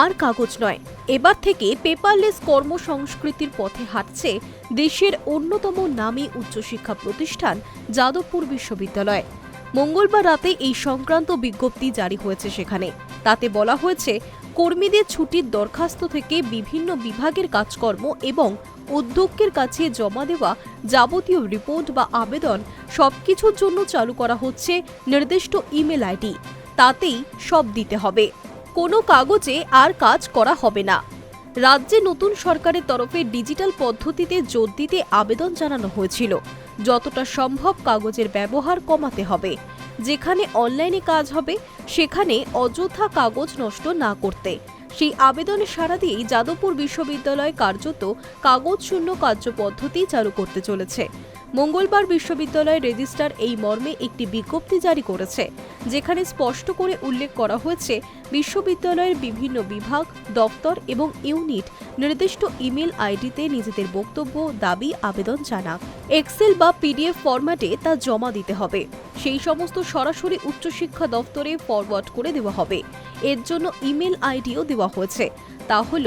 আর কাগজ নয়, এবার থেকে পেপারলেস কর্মসংস্কৃতির পথে হাঁটছে দেশের অন্যতম নামী উচ্চশিক্ষা প্রতিষ্ঠান যাদবপুর বিশ্ববিদ্যালয়। মঙ্গলবার রাতে এই সংক্রান্ত বিজ্ঞপ্তি জারি হয়েছে। সেখানে তাতে বলা হয়েছে, কর্মীদের ছুটির দরখাস্ত থেকে বিভিন্ন বিভাগের কাজকর্ম এবং অধ্যক্ষের কাছে জমা দেওয়া যাবতীয় রিপোর্ট বা আবেদন সবকিছুর জন্য চালু করা হচ্ছে নির্দিষ্ট ইমেল আইডি। তাতেই সব দিতে হবে, কোনো কাগজে আর কাজ করা হবে না। রাজ্যে নতুন সরকারের তরফে ডিজিটাল পদ্ধতিতে জোর দিতে আবেদন জানানো হয়েছিল। যতটা সম্ভব কাগজের ব্যবহার কমাতে হবে। যেখানে অনলাইনে কাজ হবে সেখানে অযথা কাগজ নষ্ট না করতে। সেই আবেদনে সাড়া দিয়েই যাদবপুর বিশ্ববিদ্যালয় কার্যত কাগজ শূন্য কার্যপদ্ধতি চালু করতে চলেছে। মঙ্গলবার বিশ্ববিদ্যালয়ের রেজিস্ট্রার এই মর্মে একটি বিজ্ঞপ্তি জারি করেছে, যেখানে স্পষ্ট করে উল্লেখ করা হয়েছে, বিশ্ববিদ্যালয়ের বিভিন্ন বিভাগ, দপ্তর এবং ইউনিট নির্দিষ্ট ইমেল আইডিতে নিজেদের বক্তব্য, দাবি, আবেদন জানাক। এক্সেল বা পিডিএফ ফরম্যাটে তা জমা দিতে হবে। সেই সমস্ত সরাসরি উচ্চশিক্ষা দপ্তরে ফরওয়ার্ড করে দেওয়া হবে। এর জন্য ইমেল আইডিও দেওয়া হয়েছে, তা হল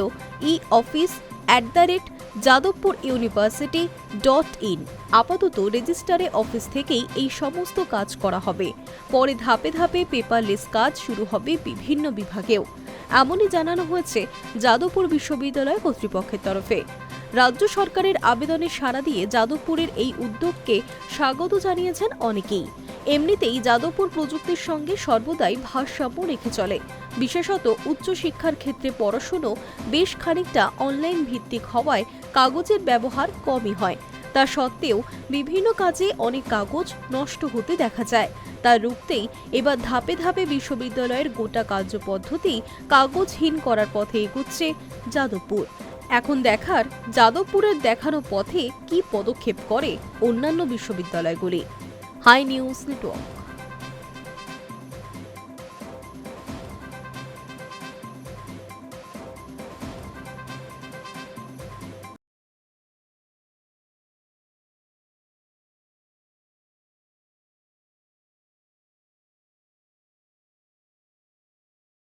eoffice@jadavpuruniversity.in। আপাতত রেজিস্ট্রারে অফিস থেকেই এই সমস্ত কাজ করা হবে। পরে ধাপে ধাপে পেপারলেস কাজ শুরু হবে বিভিন্ন বিভাগেও। এমনই জানানো হয়েছে যাদবপুর বিশ্ববিদ্যালয় কর্তৃপক্ষের তরফে। রাজ্য সরকারের আবেদনে সাড়া দিয়ে যাদবপুরের এই উদ্যোগকে স্বাগত জানিয়েছেন অনেকেই। এমনিতেই যাদবপুর প্রযুক্তির সঙ্গে সর্বদাই ভারসাম্য রেখে চলে। বিশেষত উচ্চশিক্ষার ক্ষেত্রে পড়াশুনো বেশ খানিকটা অনলাইন ভিত্তিক হওয়ায় কাগজের ব্যবহার কমই হয়। তা সত্ত্বেও বিভিন্ন কাজে অনেক কাগজ নষ্ট হতে দেখা যায়। তা রুখতেই এবার ধাপে ধাপে বিশ্ববিদ্যালয়ের গোটা কার্যপদ্ধতি কাগজহীন করার পথে এগোচ্ছে যাদবপুর। এখন দেখার যাদবপুরের দেখানো পথে কি পদক্ষেপ করে অন্যান্য বিশ্ববিদ্যালয়গুলি। Hi news network.